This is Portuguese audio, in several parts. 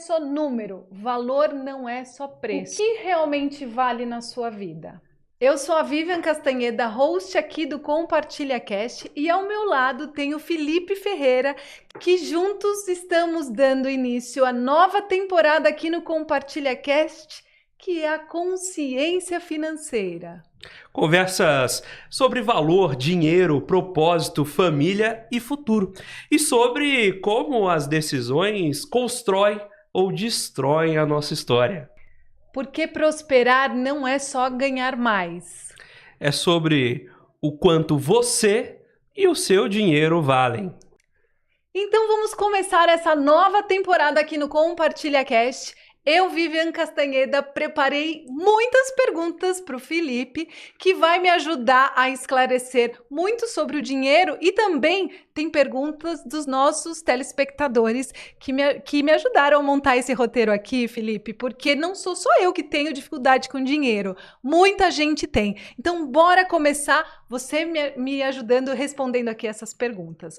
só número, valor não é só preço. O que realmente vale na sua vida? Eu sou a Vivian Castanheda, host aqui do Compartilha Cast, e ao meu lado tem o Felipe Ferreira, que juntos estamos dando início à nova temporada aqui no Compartilha Cast, que é a consciência financeira. Conversas sobre valor, dinheiro, propósito, família e futuro. E sobre como as decisões constroem ou destroem a nossa história. Porque prosperar não é só ganhar mais. É sobre o quanto você e o seu dinheiro valem. Então vamos começar essa nova temporada aqui no Compartilha Cast. Eu, Vivian Castanheda, preparei muitas perguntas para o Felipe, que vai me ajudar a esclarecer muito sobre o dinheiro, e também tem perguntas dos nossos telespectadores que me ajudaram a montar esse roteiro aqui, Felipe, porque não sou só eu que tenho dificuldade com dinheiro, muita gente tem. Então bora começar, você me ajudando, respondendo aqui essas perguntas.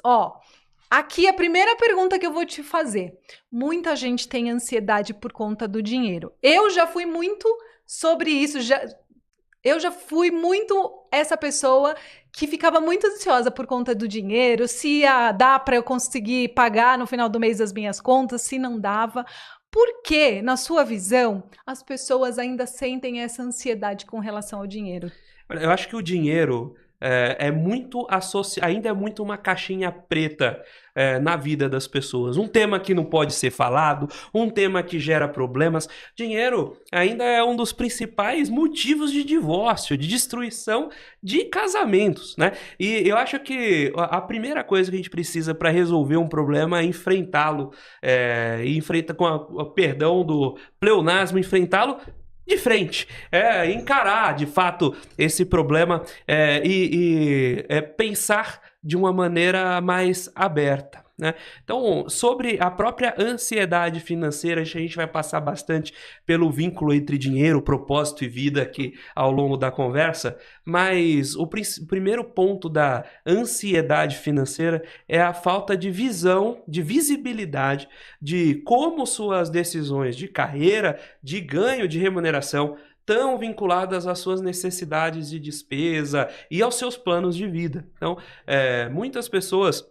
Aqui a primeira pergunta que eu vou te fazer. Muita gente tem ansiedade por conta do dinheiro. Eu já fui muito sobre isso. Eu já fui muito essa pessoa que ficava muito ansiosa por conta do dinheiro. Se ia dar para eu conseguir pagar no final do mês as minhas contas, se não dava. Por que, na sua visão, as pessoas ainda sentem essa ansiedade com relação ao dinheiro? Eu acho que o dinheiro ainda é muito uma caixinha preta na vida das pessoas. Um tema que não pode ser falado, um tema que gera problemas. Dinheiro ainda é um dos principais motivos de divórcio, de destruição de casamentos, né? E eu acho que a primeira coisa que a gente precisa para resolver um problema é enfrentá-lo, com o perdão do pleonasmo, enfrentá-lo de frente, encarar de fato esse problema e pensar de uma maneira mais aberta, né? Então, sobre a própria ansiedade financeira, a gente vai passar bastante pelo vínculo entre dinheiro, propósito e vida aqui ao longo da conversa, mas o primeiro ponto da ansiedade financeira é a falta de visão, de visibilidade de como suas decisões de carreira, de ganho, de remuneração estão vinculadas às suas necessidades de despesa e aos seus planos de vida. Então, muitas pessoas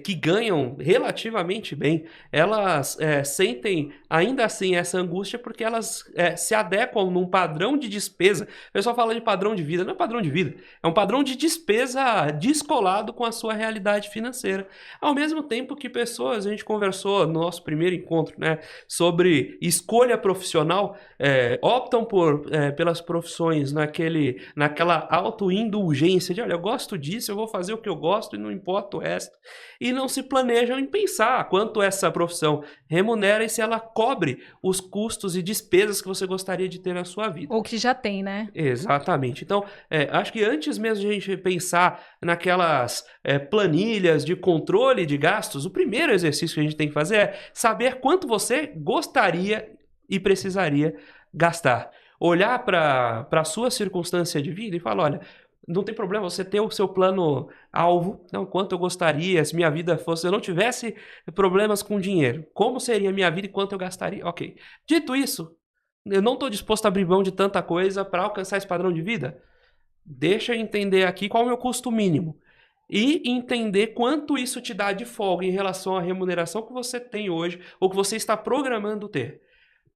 que ganham relativamente bem, elas sentem ainda assim essa angústia porque elas se adequam num padrão de despesa. O pessoal fala de padrão de vida, não é padrão de vida, é um padrão de despesa descolado com a sua realidade financeira. Ao mesmo tempo que pessoas, a gente conversou no nosso primeiro encontro, né, sobre escolha profissional, optam pelas profissões naquela autoindulgência de, olha, eu gosto disso, eu vou fazer o que eu gosto e não importa o resto. E não se planejam em pensar quanto essa profissão remunera e se ela cobre os custos e despesas que você gostaria de ter na sua vida. Ou que já tem, né? Exatamente. Então, acho que antes mesmo de a gente pensar naquelas planilhas de controle de gastos, o primeiro exercício que a gente tem que fazer é saber quanto você gostaria e precisaria gastar. Olhar para a sua circunstância de vida e falar, olha, não tem problema você ter o seu plano-alvo, não, quanto eu gostaria, se minha vida fosse, se eu não tivesse problemas com dinheiro, como seria a minha vida e quanto eu gastaria? Ok. Dito isso, eu não estou disposto a abrir mão de tanta coisa para alcançar esse padrão de vida. Deixa eu entender aqui qual é o meu custo mínimo e entender quanto isso te dá de folga em relação à remuneração que você tem hoje ou que você está programando ter.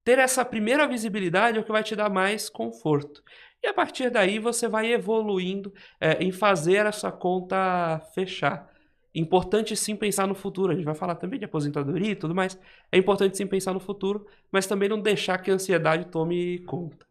Ter essa primeira visibilidade é o que vai te dar mais conforto. E a partir daí você vai evoluindo em fazer essa conta fechar. Importante sim pensar no futuro. A gente vai falar também de aposentadoria e tudo mais. É importante sim pensar no futuro, mas também não deixar que a ansiedade tome conta.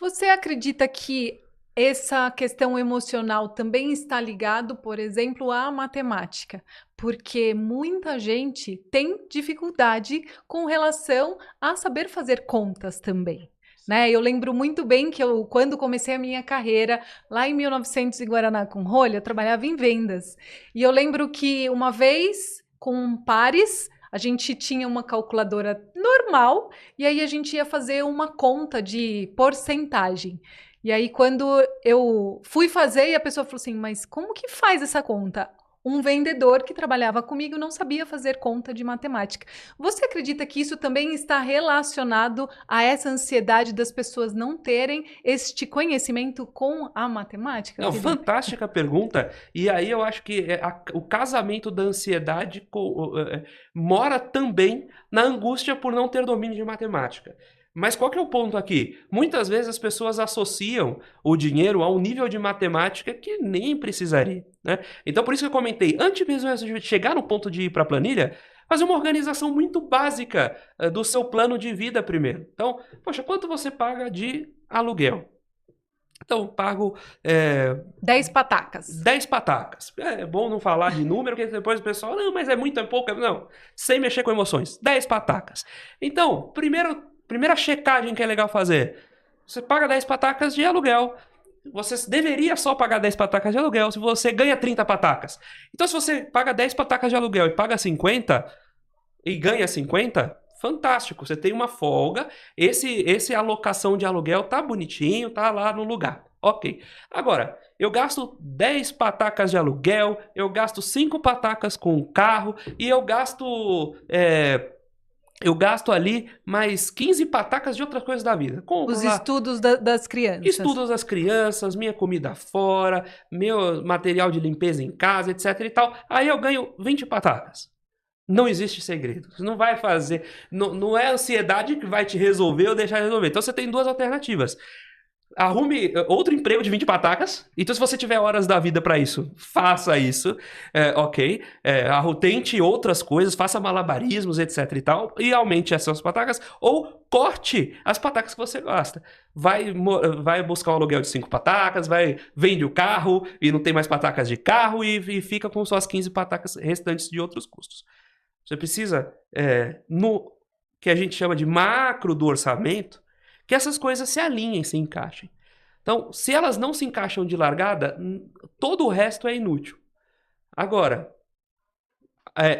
Você acredita que essa questão emocional também está ligado, por exemplo, à matemática? Porque muita gente tem dificuldade com relação a saber fazer contas também. Né? Eu lembro muito bem que quando comecei a minha carreira, lá em 1900 em Guaraná com rolha, eu trabalhava em vendas. E eu lembro que uma vez, com pares, a gente tinha uma calculadora normal e aí a gente ia fazer uma conta de porcentagem. E aí quando eu fui fazer, e a pessoa falou assim, mas como que faz essa conta? um vendedor que trabalhava comigo não sabia fazer conta de matemática. Você acredita que isso também está relacionado a essa ansiedade das pessoas não terem este conhecimento com a matemática? Não, Felipe? fantástica pergunta. E aí eu acho que o casamento da ansiedade mora também na angústia por não ter domínio de matemática. Mas qual que é o ponto aqui? Muitas vezes as pessoas associam o dinheiro a um nível de matemática que nem precisaria, né? Então por isso que eu comentei, antes mesmo de chegar no ponto de ir para a planilha, fazer uma organização muito básica do seu plano de vida primeiro. Então, poxa, quanto você paga de aluguel? Então, pago 10 patacas. 10 patacas. É bom não falar de número, porque depois o pessoal, não, mas é muito, é pouco. Não, sem mexer com emoções. 10 patacas. Então, primeira checagem que é legal fazer. Você paga 10 patacas de aluguel. Você deveria só pagar 10 patacas de aluguel se você ganha 30 patacas. Então, se você paga 10 patacas de aluguel e paga 50 e ganha 50, fantástico. Você tem uma folga. Esse alocação de aluguel tá bonitinho, tá lá no lugar. Ok. Agora, eu gasto 10 patacas de aluguel, eu gasto 5 patacas com o carro e eu gasto ali mais 15 patacas de outras coisas da vida. Compro Os lá estudos das crianças. estudos das crianças, minha comida fora, meu material de limpeza em casa, etc e tal. Aí eu ganho 20 patacas. Não existe segredo. Você não vai fazer... Não é a ansiedade que vai te resolver ou deixar de resolver. Então você tem duas alternativas. Arrume outro emprego de 20 patacas. Então, se você tiver horas da vida para isso, faça isso. Ok. Tente outras coisas, faça malabarismos, etc e tal. E aumente essas patacas. Ou corte as patacas que você gosta. Vai buscar um aluguel de 5 patacas, vende o carro e não tem mais patacas de carro e fica com suas 15 patacas restantes de outros custos. Você precisa, no que a gente chama de macro do orçamento, que essas coisas se alinhem, se encaixem. Então, se elas não se encaixam de largada, todo o resto é inútil. Agora,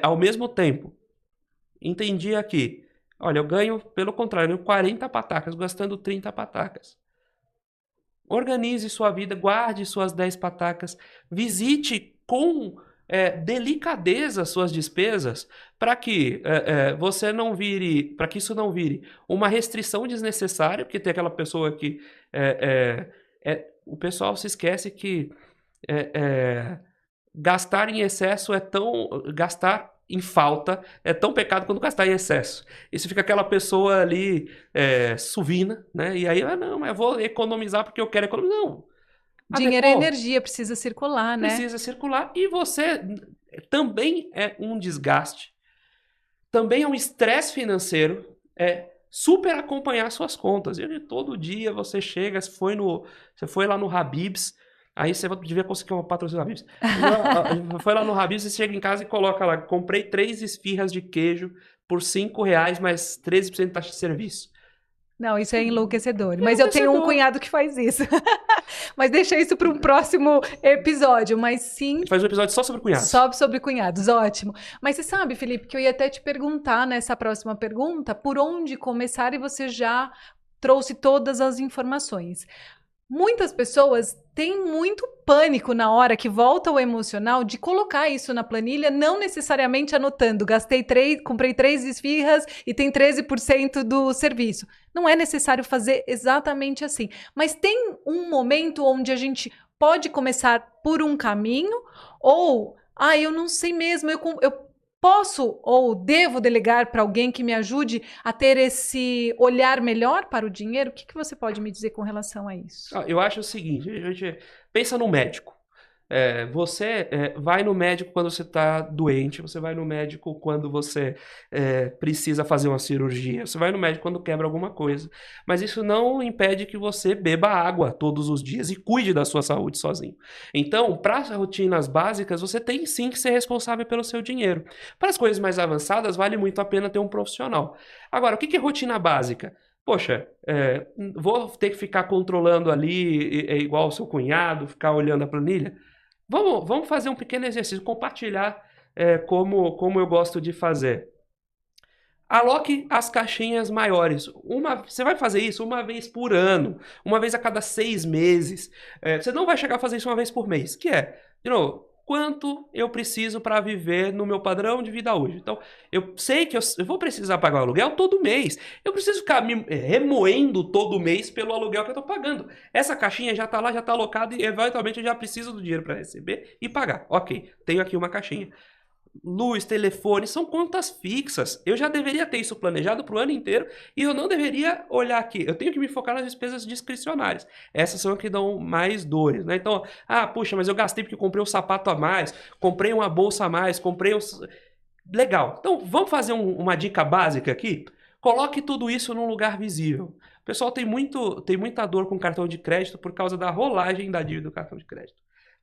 ao mesmo tempo, entendi aqui, olha, eu ganho, pelo contrário, 40 patacas, gastando 30 patacas. Organize sua vida, guarde suas 10 patacas, visite com delicadeza suas despesas para que você não vire, para que isso não vire uma restrição desnecessária, porque tem aquela pessoa que o pessoal se esquece que gastar em excesso gastar em falta é tão pecado quanto gastar em excesso. Isso fica aquela pessoa ali suvina, né? E aí, não, mas eu vou economizar porque eu quero economizar. Não. Dinheiro é energia, precisa circular, né? Precisa circular. E você também é um desgaste. Também é um estresse financeiro. Super acompanhar suas contas. Todo dia você chega, você foi lá no Habib's, aí você devia conseguir uma patrocínio do Habib's. Foi lá no Habib's, você chega em casa e coloca lá, comprei 3 esfirras de queijo por R$5 mais 13% de taxa de serviço. Não, isso é enlouquecedor. Mas eu tenho um cunhado que faz isso. Mas deixa isso para um próximo episódio. Mas sim... Faz um episódio só sobre cunhados. Só sobre cunhados, ótimo. Mas você sabe, Felipe, que eu ia até te perguntar nessa próxima pergunta por onde começar e você já trouxe todas as informações. Muitas pessoas têm muito pânico na hora que volta o emocional de colocar isso na planilha, não necessariamente anotando, comprei 3 esfirras e tem 13% do serviço. Não é necessário fazer exatamente assim. Mas tem um momento onde a gente pode começar por um caminho ou, eu não sei mesmo, eu posso ou devo delegar para alguém que me ajude a ter esse olhar melhor para o dinheiro? O que você pode me dizer com relação a isso? Eu acho o seguinte, a gente pensa no médico. Você vai no médico quando você está doente, você vai no médico quando você precisa fazer uma cirurgia, você vai no médico quando quebra alguma coisa. Mas isso não impede que você beba água todos os dias e cuide da sua saúde sozinho. Então, para as rotinas básicas, você tem sim que ser responsável pelo seu dinheiro. Para as coisas mais avançadas, vale muito a pena ter um profissional. Agora, o que é rotina básica? Poxa, vou ter que ficar controlando ali, igual o seu cunhado, ficar olhando a planilha? Vamos fazer um pequeno exercício, compartilhar como eu gosto de fazer. Aloque as caixinhas maiores. Você vai fazer isso uma vez por ano, uma vez a cada 6 meses. Você não vai chegar a fazer isso uma vez por mês, de novo, quanto eu preciso para viver no meu padrão de vida hoje. Então, eu sei que eu vou precisar pagar o aluguel todo mês. Eu preciso ficar me remoendo todo mês pelo aluguel que eu estou pagando. Essa caixinha já está lá, já está alocada e eventualmente eu já preciso do dinheiro para receber e pagar. Ok, tenho aqui uma caixinha. Luz, telefone, são contas fixas. Eu já deveria ter isso planejado para o ano inteiro e eu não deveria olhar aqui. Eu tenho que me focar nas despesas discricionárias. Essas são as que dão mais dores, né? Então, puxa, mas eu gastei porque eu comprei um sapato a mais, comprei uma bolsa a mais, comprei um... Legal. Então, vamos fazer uma dica básica aqui? Coloque tudo isso num lugar visível. O pessoal tem muita dor com cartão de crédito por causa da rolagem da dívida do cartão de crédito.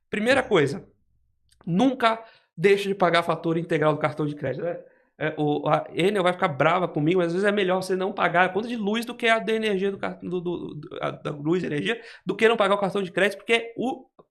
Primeira coisa, nunca deixe de pagar a fatura integral do cartão de crédito. A Enel vai ficar brava comigo, mas às vezes é melhor você não pagar a conta de luz do que a da energia da luz e energia, do que não pagar o cartão de crédito, porque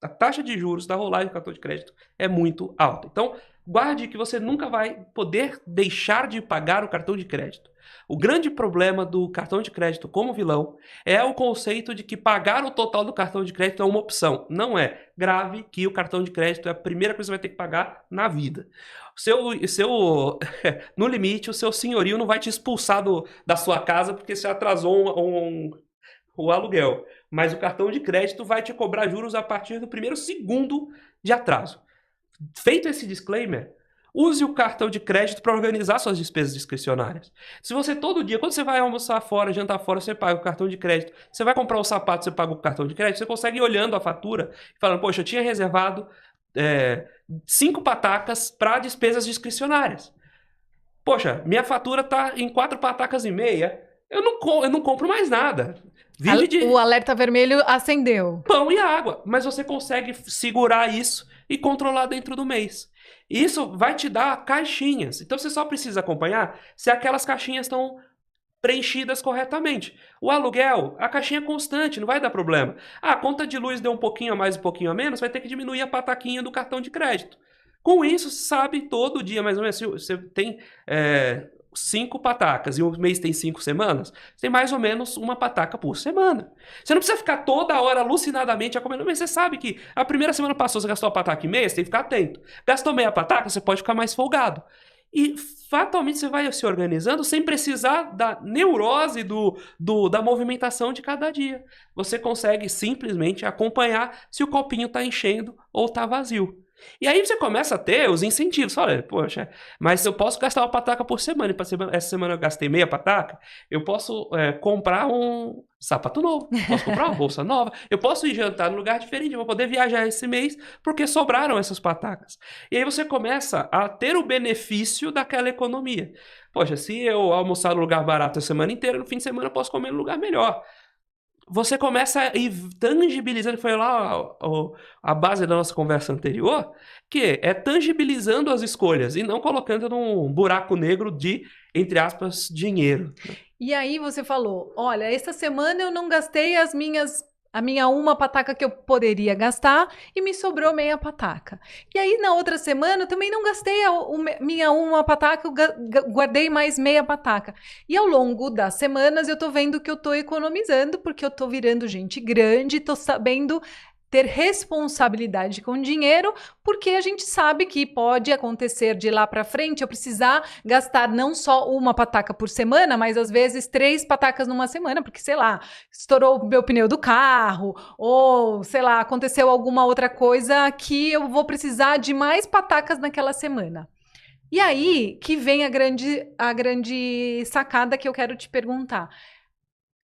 a taxa de juros da rolagem do cartão de crédito é muito alta. Então, guarde que você nunca vai poder deixar de pagar o cartão de crédito. O grande problema do cartão de crédito como vilão é o conceito de que pagar o total do cartão de crédito é uma opção. Não é. Grave que o cartão de crédito é a primeira coisa que você vai ter que pagar na vida. No limite, o seu senhorio não vai te expulsar da sua casa porque você atrasou o aluguel. Mas o cartão de crédito vai te cobrar juros a partir do primeiro segundo de atraso. Feito esse disclaimer, use o cartão de crédito para organizar suas despesas discricionárias. Se você todo dia, quando você vai almoçar fora, jantar fora, você paga o cartão de crédito. Você vai comprar um sapato, você paga o cartão de crédito. Você consegue ir olhando a fatura e falando, poxa, eu tinha reservado 5 patacas para despesas discricionárias. Poxa, minha fatura está em 4 patacas e meia. Eu não compro mais nada. O alerta vermelho acendeu. Pão e água. Mas você consegue segurar isso e controlar dentro do mês. Isso vai te dar caixinhas. Então você só precisa acompanhar se aquelas caixinhas estão preenchidas corretamente. O aluguel, a caixinha é constante, não vai dar problema. A conta de luz deu um pouquinho a mais, um pouquinho a menos, vai ter que diminuir a pataquinha do cartão de crédito. Com isso, você sabe todo dia, mais ou menos, se você tem 5 patacas e o mês tem 5 semanas, você tem mais ou menos uma pataca por semana. Você não precisa ficar toda hora alucinadamente acompanhando, mas você sabe que a primeira semana passou, você gastou a pataca e meia, você tem que ficar atento. Gastou meia pataca, você pode ficar mais folgado. E fatalmente você vai se organizando sem precisar da neurose da movimentação de cada dia. Você consegue simplesmente acompanhar se o copinho está enchendo ou está vazio. E aí você começa a ter os incentivos. Fala, poxa, mas eu posso gastar uma pataca por semana. E essa semana eu gastei meia pataca. Eu posso comprar um sapato novo. Posso comprar uma bolsa nova. Eu posso ir jantar num lugar diferente. Eu vou poder viajar esse mês porque sobraram essas patacas. E aí você começa a ter o benefício daquela economia. Poxa, se eu almoçar num lugar barato a semana inteira, no fim de semana eu posso comer num lugar melhor. Você começa a ir tangibilizando, foi lá a base da nossa conversa anterior, que é tangibilizando as escolhas e não colocando num buraco negro de, entre aspas, dinheiro. E aí você falou, olha, essa semana eu não gastei a minha uma pataca que eu poderia gastar e me sobrou meia pataca. E aí, na outra semana, eu também não gastei minha uma pataca, eu guardei mais meia pataca. E ao longo das semanas, eu tô vendo que eu tô economizando, porque eu tô virando gente grande, tô sabendo ter responsabilidade com dinheiro, porque a gente sabe que pode acontecer de lá para frente eu precisar gastar não só uma pataca por semana, mas às vezes 3 patacas numa semana, porque, sei lá, estourou o meu pneu do carro, ou, sei lá, aconteceu alguma outra coisa que eu vou precisar de mais patacas naquela semana. E aí que vem a grande sacada que eu quero te perguntar.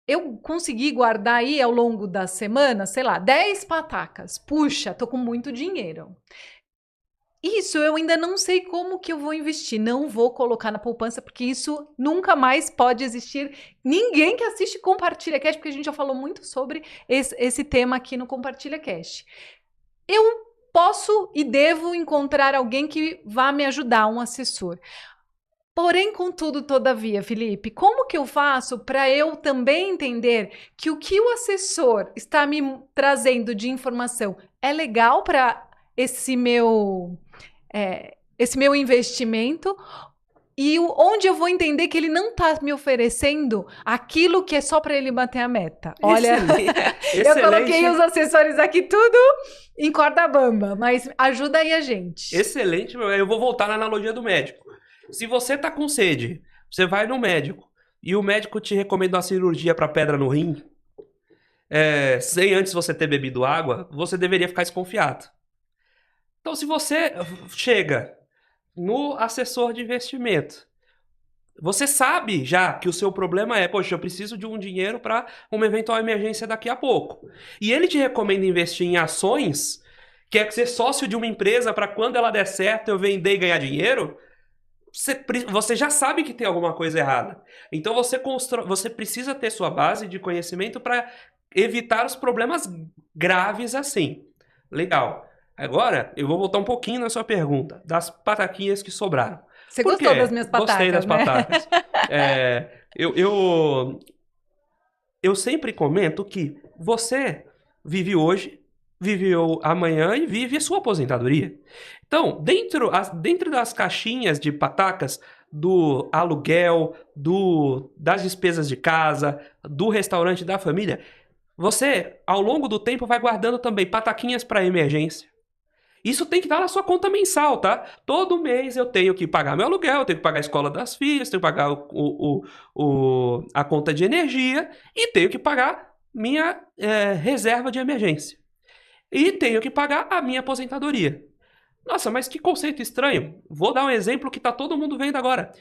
Eu consegui guardar aí ao longo da semana, sei lá, 10 patacas. Puxa, tô com muito dinheiro. Isso eu ainda não sei como que eu vou investir. Não vou colocar na poupança, porque isso nunca mais pode existir. Ninguém que assiste Compartilha Cast, porque a gente já falou muito sobre esse tema aqui no Compartilha Cast. Eu posso e devo encontrar alguém que vá me ajudar, um assessor. Porém, contudo, todavia, Felipe, como que eu faço para eu também entender que o que o assessor está me trazendo de informação é legal para esse meu investimento? E onde eu vou entender que ele não está me oferecendo aquilo que é só para ele bater a meta? Olha, eu coloquei os acessórios aqui tudo em corda bamba, mas ajuda aí a gente. Excelente, eu vou voltar na analogia do médico. Se você tá com sede, você vai no médico e o médico te recomenda uma cirurgia para pedra no rim, sem antes você ter bebido água, você deveria ficar desconfiado. Então, se você chega no assessor de investimento, você sabe já que o seu problema é, poxa, eu preciso de um dinheiro para uma eventual emergência daqui a pouco. E ele te recomenda investir em ações, quer ser sócio de uma empresa para quando ela der certo eu vender e ganhar dinheiro, você já sabe que tem alguma coisa errada. Então você precisa ter sua base de conhecimento para evitar os problemas graves assim. Legal. Agora, eu vou voltar um pouquinho na sua pergunta, das pataquinhas que sobraram. Você gostou das minhas patacas, Gostei das patacas. Eu sempre comento que você vive hoje, vive amanhã e vive a sua aposentadoria. Então, dentro das caixinhas de patacas do aluguel, das despesas de casa, do restaurante da família, você, ao longo do tempo, vai guardando também pataquinhas para emergência. Isso tem que estar na sua conta mensal, tá? Todo mês eu tenho que pagar meu aluguel, eu tenho que pagar a escola das filhas, tenho que pagar a conta de energia e tenho que pagar minha reserva de emergência. E tenho que pagar a minha aposentadoria. Nossa, mas que conceito estranho. Vou dar um exemplo que tá todo mundo vendo agora.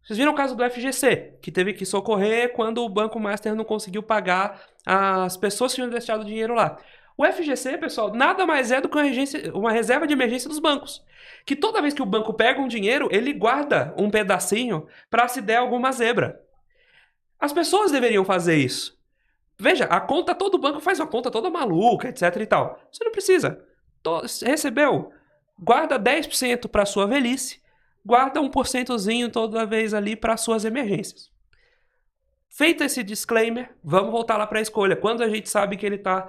Vocês viram o caso do FGC, que teve que socorrer quando o Banco Master não conseguiu pagar as pessoas que tinham deixado dinheiro lá. O FGC, pessoal, nada mais é do que uma reserva de emergência dos bancos. Que toda vez que o banco pega um dinheiro, ele guarda um pedacinho para se der alguma zebra. As pessoas deveriam fazer isso. Veja, todo banco faz uma conta toda maluca, etc e tal. Você não precisa. Recebeu, guarda 10% para sua velhice, guarda 1%zinho toda vez ali para suas emergências. Feito esse disclaimer, vamos voltar lá para a escolha. Quando a gente sabe que ele tá,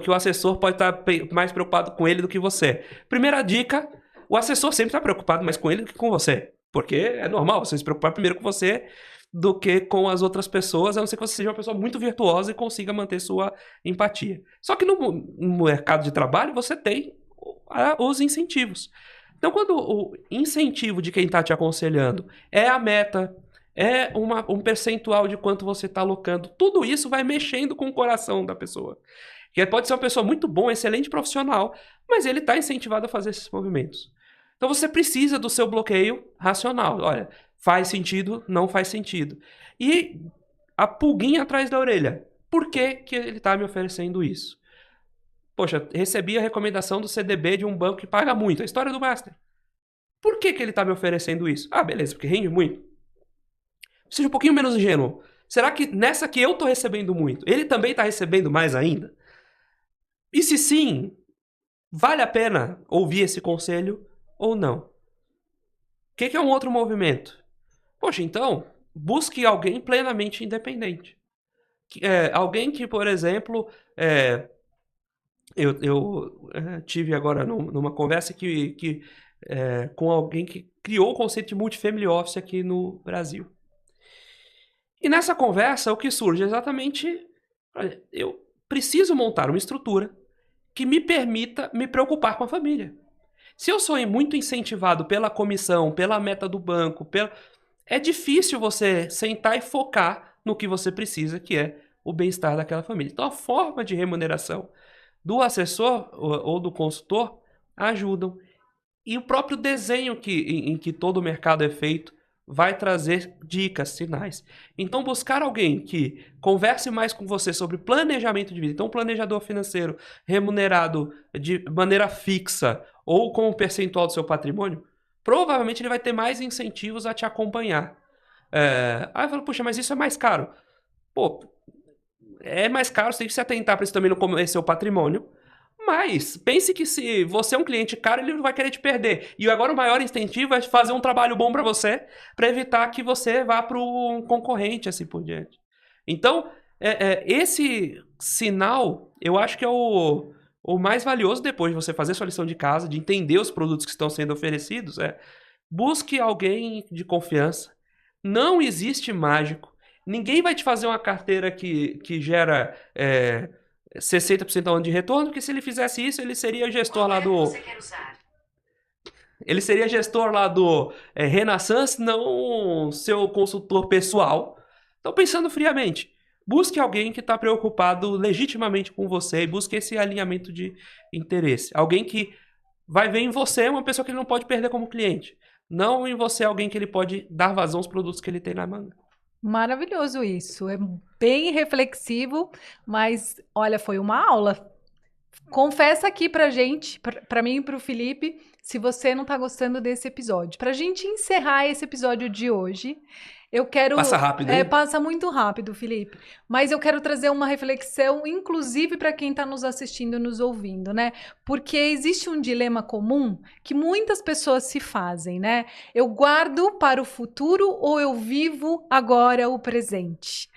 que o assessor pode estar mais preocupado com ele do que você. Primeira dica, o assessor sempre está preocupado mais com ele do que com você. Porque é normal você se preocupar primeiro com você do que com as outras pessoas, a não ser que você seja uma pessoa muito virtuosa e consiga manter sua empatia. Só que no mercado de trabalho você tem os incentivos. Então, quando o incentivo de quem está te aconselhando é a meta, é um percentual de quanto você está alocando, tudo isso vai mexendo com o coração da pessoa. Que pode ser uma pessoa muito boa, excelente profissional, mas ele está incentivado a fazer esses movimentos. Então você precisa do seu bloqueio racional. Olha, faz sentido, não faz sentido. E a pulguinha atrás da orelha. Por que ele está me oferecendo isso? Poxa, recebi a recomendação do CDB de um banco que paga muito. A história do Master. Por que ele está me oferecendo isso? Ah, beleza, porque rende muito. Seja um pouquinho menos ingênuo. Será que nessa que eu estou recebendo muito, ele também está recebendo mais ainda? E se sim, vale a pena ouvir esse conselho ou não? O que é um outro movimento? Poxa, então, busque alguém plenamente independente. Alguém que, por exemplo, eu tive agora numa conversa com alguém que criou o conceito de multifamily office aqui no Brasil. E nessa conversa, o que surge é exatamente, eu preciso montar uma estrutura que me permita me preocupar com a família. Se eu sou muito incentivado pela comissão, pela meta do banco, é difícil você sentar e focar no que você precisa, que é o bem-estar daquela família. Então, a forma de remuneração do assessor ou do consultor ajudam. E o próprio desenho em que todo o mercado é feito vai trazer dicas, sinais. Então, buscar alguém que converse mais com você sobre planejamento de vida. Então, um planejador financeiro remunerado de maneira fixa ou com um percentual do seu patrimônio, provavelmente ele vai ter mais incentivos a te acompanhar. Aí eu falo, puxa, mas isso é mais caro. Pô, é mais caro, você tem que se atentar para isso também não comer seu patrimônio. Mas pense que se você é um cliente caro, ele não vai querer te perder. E agora o maior incentivo é fazer um trabalho bom para você, para evitar que você vá para um concorrente, assim por diante. Então, esse sinal, eu acho que é o mais valioso depois de você fazer sua lição de casa, de entender os produtos que estão sendo oferecidos. Busque alguém de confiança. Não existe mágico. Ninguém vai te fazer uma carteira que gera 60% ao ano de retorno, porque se ele fizesse isso, ele seria gestor lá do... Ele seria gestor lá do Renaissance, não seu consultor pessoal. Então, pensando friamente, busque alguém que está preocupado legitimamente com você e busque esse alinhamento de interesse. Alguém que vai ver em você uma pessoa que ele não pode perder como cliente. Não em você alguém que ele pode dar vazão aos produtos que ele tem na manga. Maravilhoso isso. É bem reflexivo, mas olha, foi uma aula. Confessa aqui pra gente, pra mim e pro Felipe, se você não tá gostando desse episódio. Pra gente encerrar esse episódio de hoje, eu quero... Passa rápido, hein? Passa muito rápido, Felipe. Mas eu quero trazer uma reflexão, inclusive para quem tá nos assistindo, nos ouvindo, né? Porque existe um dilema comum que muitas pessoas se fazem, né? Eu guardo para o futuro ou eu vivo agora o presente?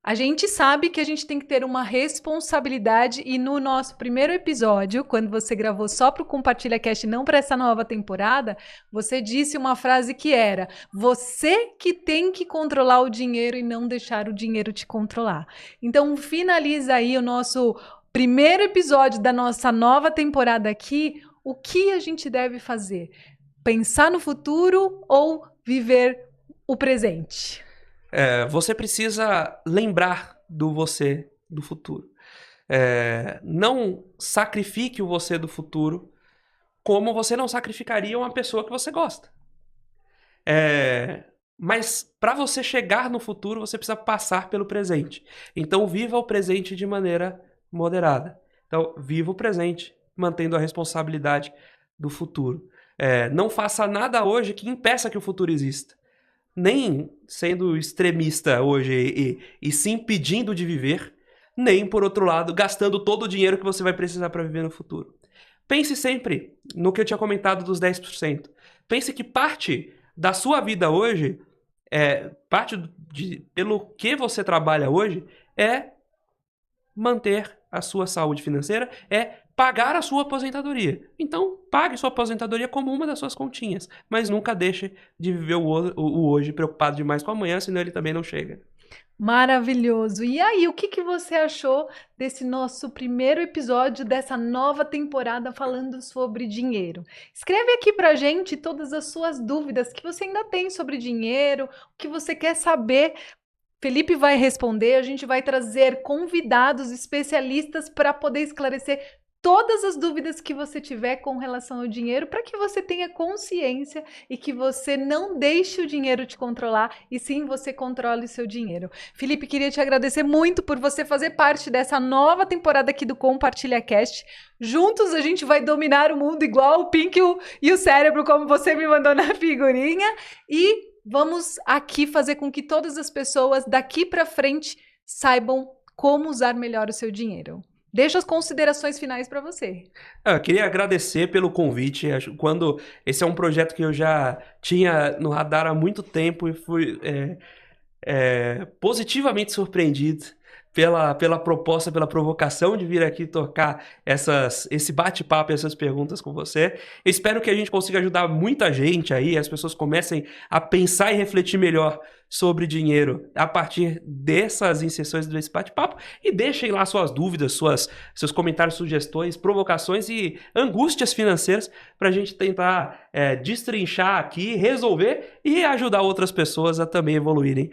A gente sabe que a gente tem que ter uma responsabilidade e no nosso primeiro episódio, quando você gravou só para o Compartilha Cast, não para essa nova temporada, você disse uma frase que era: você que tem que controlar o dinheiro e não deixar o dinheiro te controlar. Então finaliza aí o nosso primeiro episódio da nossa nova temporada aqui. O que a gente deve fazer? Pensar no futuro ou viver o presente? Você precisa lembrar do você do futuro. Não sacrifique o você do futuro como você não sacrificaria uma pessoa que você gosta. Mas para você chegar no futuro, você precisa passar pelo presente. Então, viva o presente de maneira moderada. Então, viva o presente, mantendo a responsabilidade do futuro. Não faça nada hoje que impeça que o futuro exista. Nem sendo extremista hoje e se impedindo de viver, nem, por outro lado, gastando todo o dinheiro que você vai precisar para viver no futuro. Pense sempre no que eu tinha comentado dos 10%. Pense que parte da sua vida hoje, pelo que você trabalha hoje, é manter a sua saúde financeira, é pagar a sua aposentadoria. Então, pague sua aposentadoria como uma das suas continhas, mas nunca deixe de viver o hoje preocupado demais com o amanhã, senão ele também não chega. Maravilhoso. E aí, o que você achou desse nosso primeiro episódio dessa nova temporada falando sobre dinheiro? Escreve aqui pra gente todas as suas dúvidas que você ainda tem sobre dinheiro, o que você quer saber. Felipe vai responder, a gente vai trazer convidados especialistas para poder esclarecer todas as dúvidas que você tiver com relação ao dinheiro, para que você tenha consciência e que você não deixe o dinheiro te controlar, e sim você controle o seu dinheiro. Felipe, queria te agradecer muito por você fazer parte dessa nova temporada aqui do Compartilha Cast. Juntos a gente vai dominar o mundo igual o Pink e o Cérebro, como você me mandou na figurinha, e vamos aqui fazer com que todas as pessoas daqui para frente saibam como usar melhor o seu dinheiro. Deixa as considerações finais para você. Eu queria agradecer pelo convite. Quando esse é um projeto que eu já tinha no radar há muito tempo e fui positivamente surpreendido pela proposta, pela provocação de vir aqui tocar esse bate-papo, essas perguntas com você. Eu espero que a gente consiga ajudar muita gente aí, as pessoas comecem a pensar e refletir melhor sobre dinheiro a partir dessas inserções desse bate-papo, e deixem lá suas dúvidas, seus comentários, sugestões, provocações e angústias financeiras para a gente tentar destrinchar aqui, resolver e ajudar outras pessoas a também evoluírem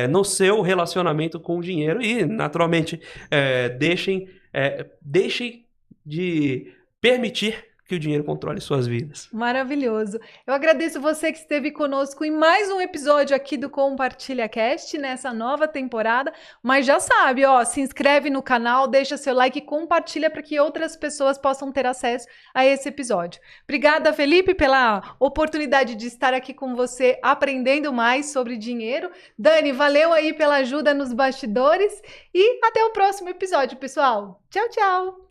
no seu relacionamento com o dinheiro e, naturalmente, deixem de permitir que o dinheiro controle suas vidas. Maravilhoso. Eu agradeço você que esteve conosco em mais um episódio aqui do Compartilha Cast, nessa nova temporada. Mas já sabe, se inscreve no canal, deixa seu like e compartilha para que outras pessoas possam ter acesso a esse episódio. Obrigada, Felipe, pela oportunidade de estar aqui com você aprendendo mais sobre dinheiro. Dani, valeu aí pela ajuda nos bastidores e até o próximo episódio, pessoal. Tchau, tchau!